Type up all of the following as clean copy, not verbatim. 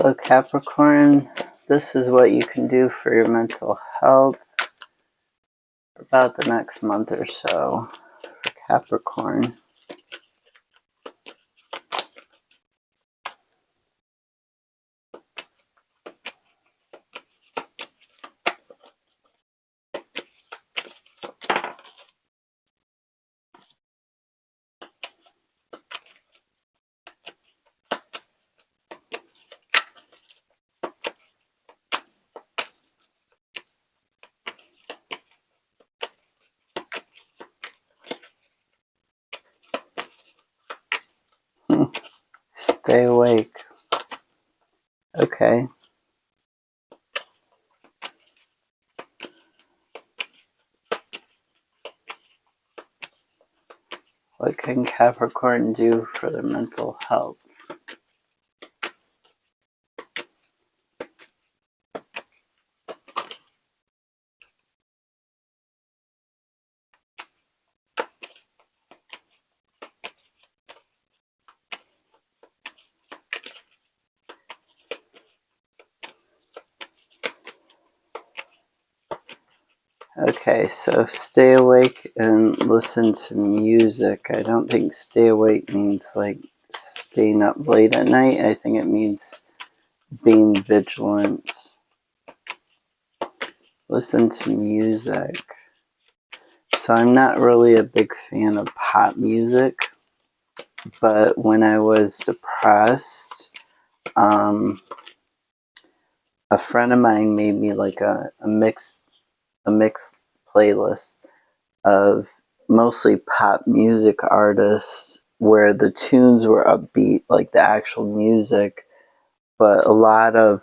So Capricorn, this is what you can do for your mental health for about the next month or so for Capricorn. Stay awake. Okay. What can Capricorn do for their mental health? Okay, so stay awake and listen to music. I don't think stay awake means like staying up late at night. I think it means being vigilant. Listen to music. So I'm not really a big fan of pop music, but when I was depressed, a friend of mine made me like a mixed playlist of mostly pop music artists where the tunes were upbeat, like the actual music, but a lot of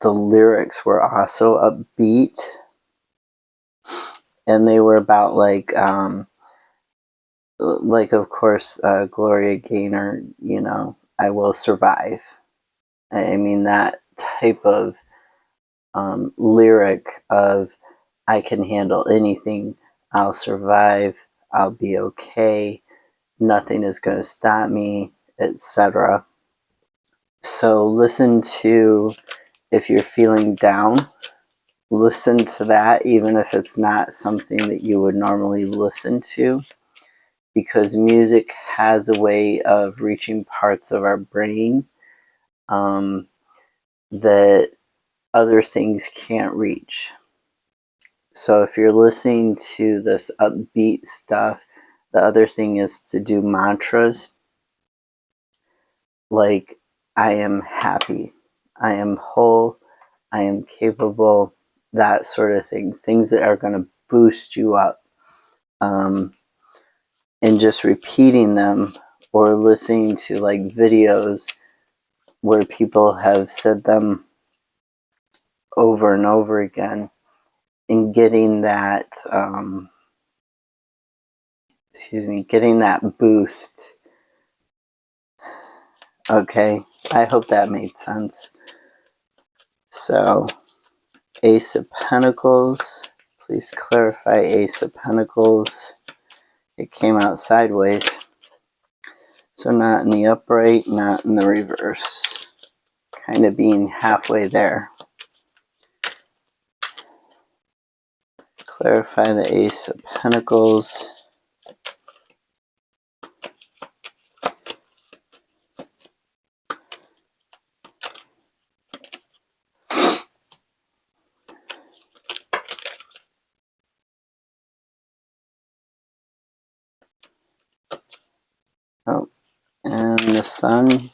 the lyrics were also upbeat, and they were about like of course Gloria Gaynor, you know, I Will Survive. I mean that type of lyric of I can handle anything, I'll survive, I'll be okay, nothing is going to stop me, etc. So listen to, if you're feeling down, listen to that, even if it's not something that you would normally listen to, because music has a way of reaching parts of our brain that other things can't reach. So if you're listening to this upbeat stuff, the other thing is to do mantras like I am happy, I am whole, I am capable, that sort of thing. Things that are going to boost you up. And just repeating them or listening to like videos where people have said them over and over again and getting that getting that boost. Okay, I hope that made sense. So Ace of Pentacles, please clarify Ace of Pentacles. It came out sideways, so not in the upright, not in the reverse, kind of being halfway there. Clarify the Ace of Pentacles. Oh, and the Sun.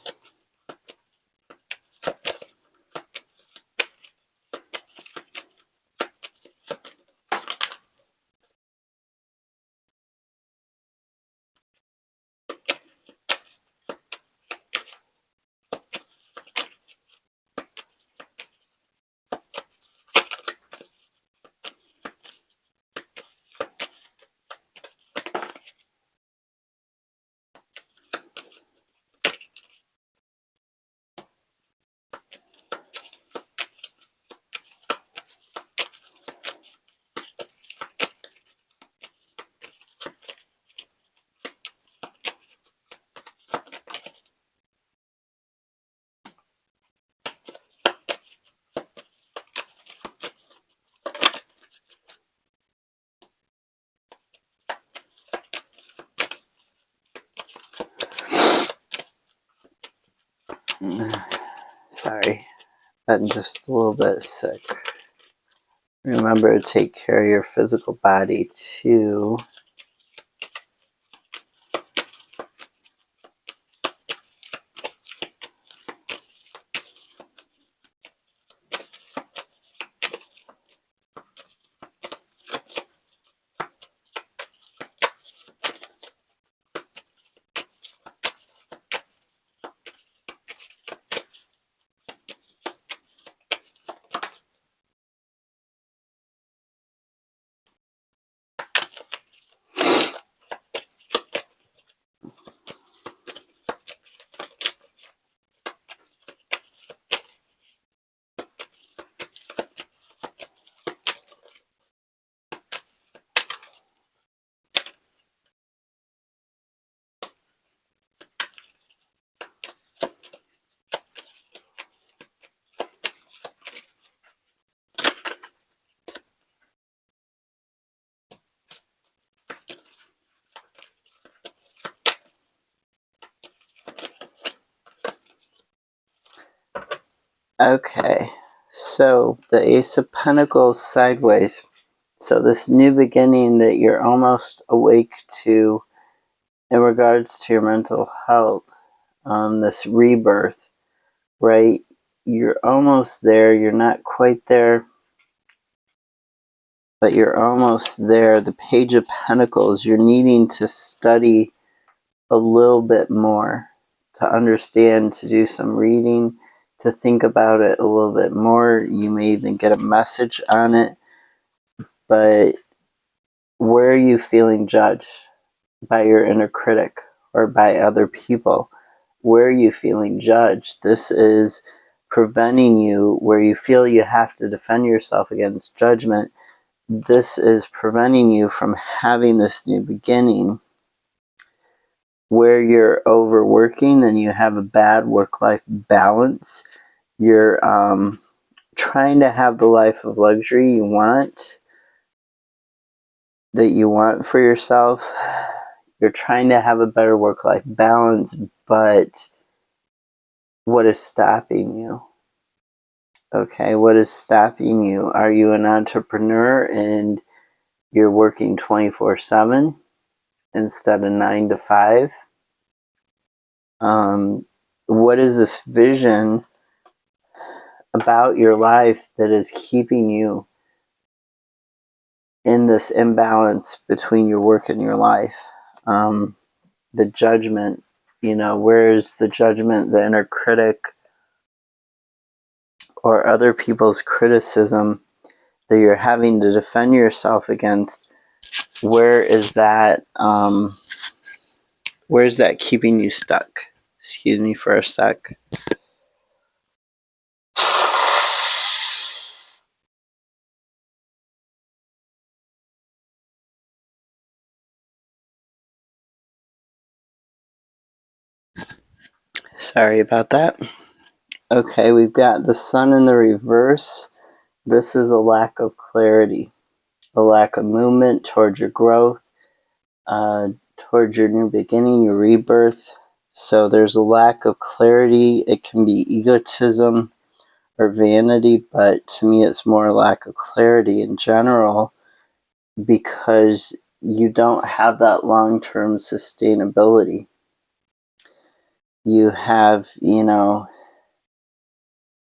Sorry, I'm just a little bit sick. Remember to take care of your physical body too. Okay, so the Ace of Pentacles sideways. So this new beginning that you're almost awake to in regards to your mental health, this rebirth, right? You're almost there. You're not quite there, but you're almost there. The Page of Pentacles, you're needing to study a little bit more to understand, to do some reading, to think about it a little bit more. You may even get a message on it, but where are you feeling judged by your inner critic or by other people? Where are you feeling judged? This is preventing you, where you feel you have to defend yourself against judgment. This is preventing you from having this new beginning where you're overworking and you have a bad work-life balance. You're trying to have the life of luxury you want, that you want for yourself. You're trying to have a better work-life balance, but what is stopping you? Okay, what is stopping you? Are you an entrepreneur and you're working 24/7 instead of 9 to 5? What is this vision about your life that is keeping you in this imbalance between your work and your life? The judgment, where's the judgment, the inner critic, or other people's criticism that you're having to defend yourself against? Where is that? Where's that keeping you stuck? Excuse me for a sec. Sorry about that. Okay, we've got the Sun in the reverse. This is a lack of clarity, a lack of movement towards your growth, towards your new beginning, your rebirth. So there's a lack of clarity. It can be egotism or vanity, but to me it's more a lack of clarity in general, because you don't have that long-term sustainability. You have,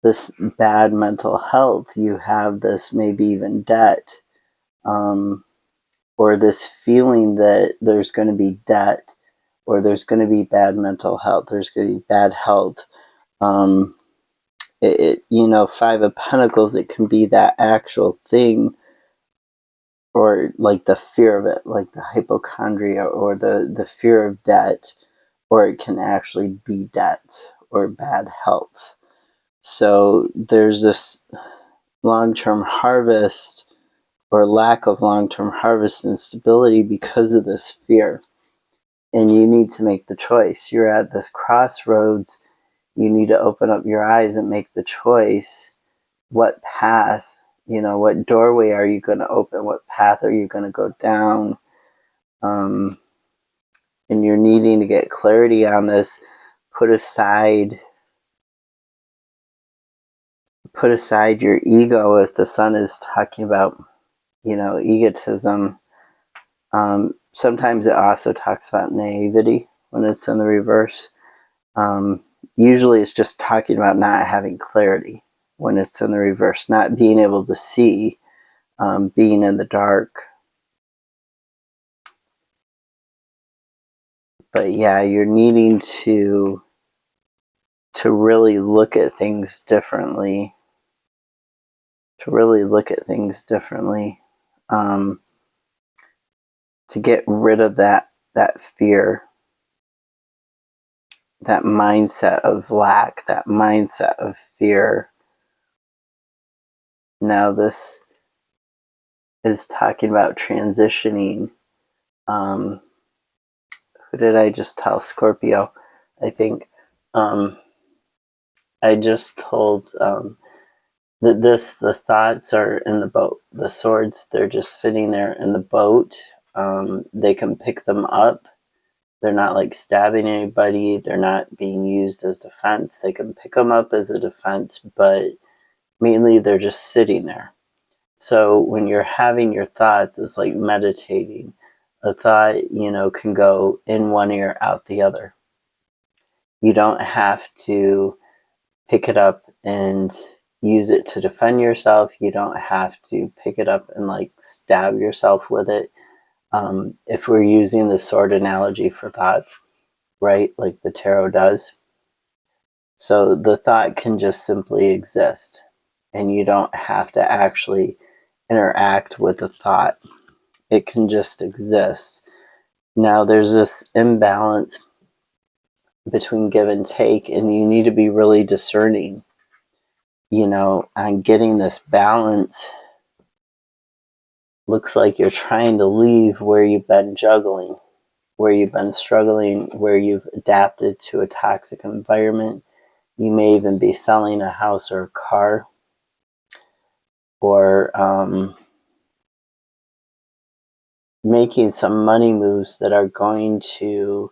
this bad mental health. You have this maybe even debt, or this feeling that there's going to be debt, or there's going to be bad mental health, there's going to be bad health. Five of Pentacles, it can be that actual thing, or like the fear of it, like the hypochondria, or the fear of debt, or it can actually be debt or bad health. So there's this long-term harvest or lack of long-term harvest and stability because of this fear. And you need to make the choice. You're at this crossroads. You need to open up your eyes and make the choice. What path, what doorway are you going to open? What path are you going to go down? And you're needing to get clarity on this. Put aside put aside your ego, if the sun is talking about, egotism, sometimes it also talks about naivety when it's in the reverse. Usually it's just talking about not having clarity when it's in the reverse, not being able to see, being in the dark. But yeah, you're needing to really look at things differently. To get rid of that fear, that mindset of lack, that mindset of fear. Now this is talking about transitioning. Who did I just tell? Scorpio, I think. I just told that the thoughts are in the boat. The swords, they're just sitting there in the boat. They can pick them up. They're not like stabbing anybody. They're not being used as defense. They can pick them up as a defense, but mainly they're just sitting there. So when you're having your thoughts, it's like meditating. A thought, can go in one ear, out the other. You don't have to pick it up and use it to defend yourself. You don't have to pick it up and like stab yourself with it. If we're using the sword analogy for thoughts, right, like the tarot does. So the thought can just simply exist, and you don't have to actually interact with the thought. It can just exist. Now there's this imbalance between give and take, and you need to be really discerning, on getting this balance. Looks like you're trying to leave where you've been juggling, where you've been struggling, where you've adapted to a toxic environment. You may even be selling a house or a car, or making some money moves that are going to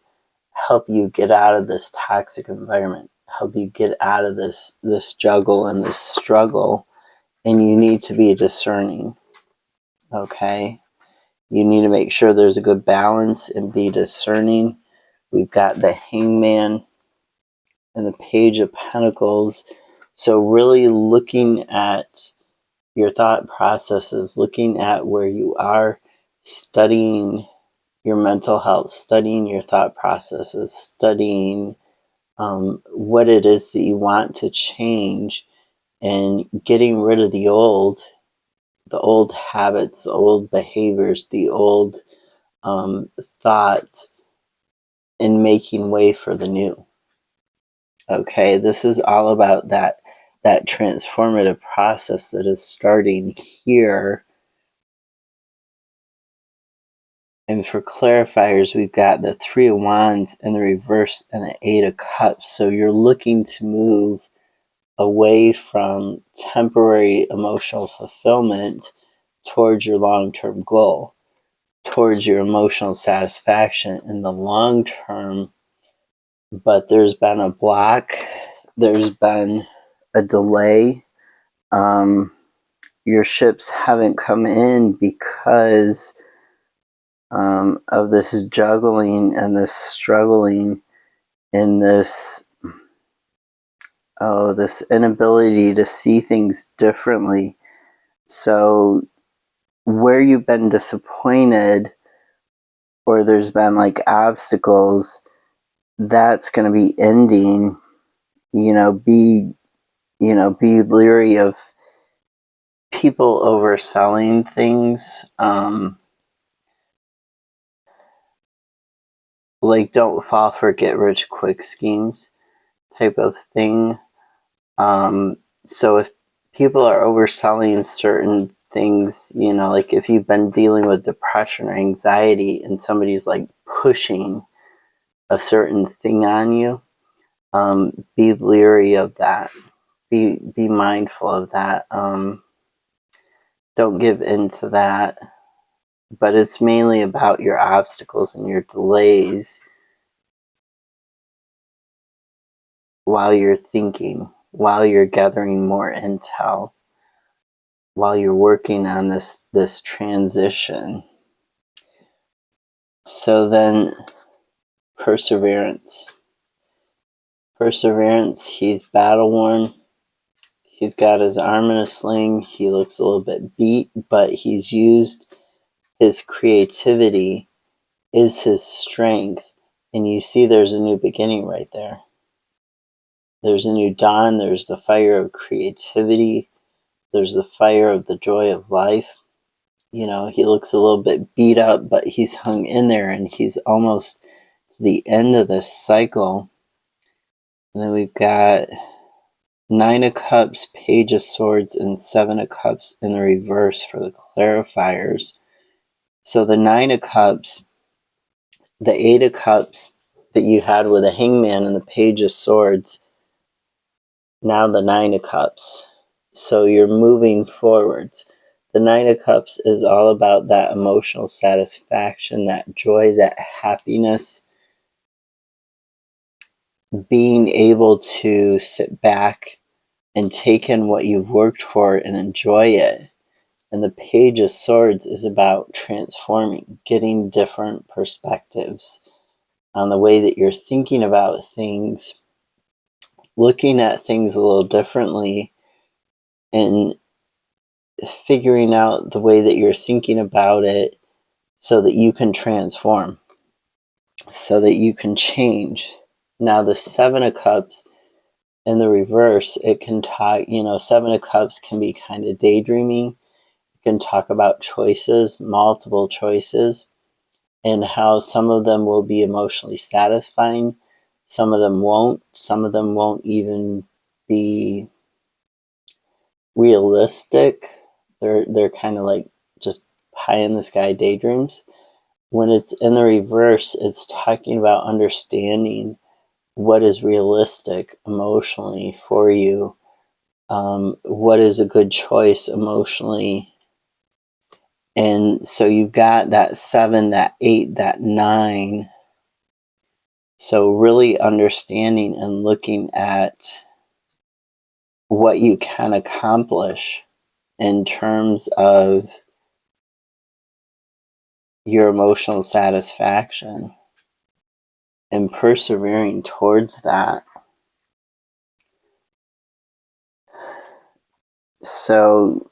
help you get out of this toxic environment, help you get out of this juggle and this struggle. And you need to be discerning, okay? You need to make sure there's a good balance and be discerning. We've got the Hangman and the Page of Pentacles. So really looking at your thought processes, looking at where you are, studying your mental health, studying your thought processes, studying what it is that you want to change, and getting rid of the old habits, the old behaviors, the old thoughts, and making way for the new. Okay, this is all about that transformative process that is starting here. And for clarifiers, we've got the Three of Wands in the reverse and the Eight of Cups. So you're looking to move away from temporary emotional fulfillment towards your long-term goal, towards your emotional satisfaction in the long term. But there's been a block, there's been a delay. Your ships haven't come in because of this juggling and this struggling and this inability to see things differently. So where you've been disappointed, or there's been like obstacles, that's going to be ending. Be leery of people overselling things. Like don't fall for get rich quick schemes type of thing. So if people are overselling certain things, like if you've been dealing with depression or anxiety and somebody's like pushing a certain thing on you, be leery of that. Be mindful of that. Don't give in to that. But it's mainly about your obstacles and your delays while you're thinking. while you're gathering more intel, while you're working on this transition. So then, perseverance. Perseverance, he's battle worn. He's got his arm in a sling. He looks a little bit beat, but he's used his creativity is his strength. And you see there's a new beginning right there. There's a new dawn. There's the fire of creativity. There's the fire of the joy of life. You know, he looks a little bit beat up, but he's hung in there, and he's almost to the end of this cycle. And then we've got Nine of Cups, Page of Swords, and Seven of Cups in the reverse for the clarifiers. So the Nine of Cups, the Eight of Cups that you had with the Hangman and the Page of Swords, now the Nine of Cups. So you're moving forwards. The Nine of Cups is all about that emotional satisfaction, that joy, that happiness, being able to sit back and take in what you've worked for and enjoy it. And the Page of Swords is about transforming, getting different perspectives on the way that you're thinking about things, looking at things a little differently, and figuring out the way that you're thinking about it so that you can transform, so that you can change. Now the Seven of Cups in the reverse, it can talk, Seven of Cups can be kind of daydreaming. It can talk about choices, multiple choices, and how some of them will be emotionally satisfying, some of them won't, some of them won't even be realistic. They're kind of like just pie in the sky daydreams. When it's in the reverse, it's talking about understanding what is realistic emotionally for you, what is a good choice emotionally. And so you've got that 7, that 8, that 9. So really understanding and looking at what you can accomplish in terms of your emotional satisfaction and persevering towards that. So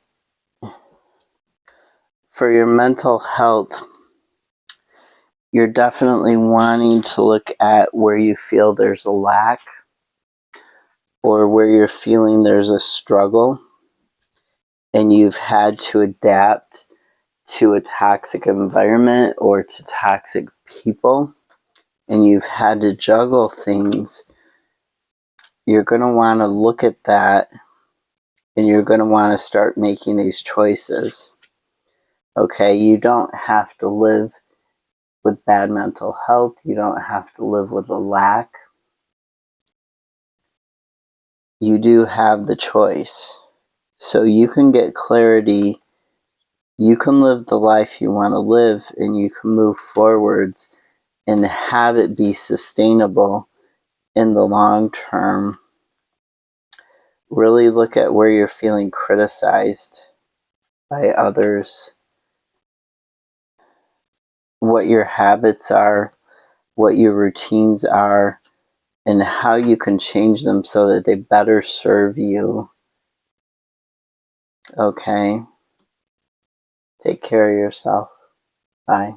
for your mental health, you're definitely wanting to look at where you feel there's a lack or where you're feeling there's a struggle and you've had to adapt to a toxic environment or to toxic people, and you've had to juggle things. You're going to want to look at that, and you're going to want to start making these choices. Okay, you don't have to live with bad mental health. You don't have to live with a lack. You do have the choice. So you can get clarity. You can live the life you want to live, and you can move forwards and have it be sustainable in the long term. Really look at where you're feeling criticized by others, what your habits are, what your routines are, and how you can change them so that they better serve you. Okay? Take care of yourself. Bye.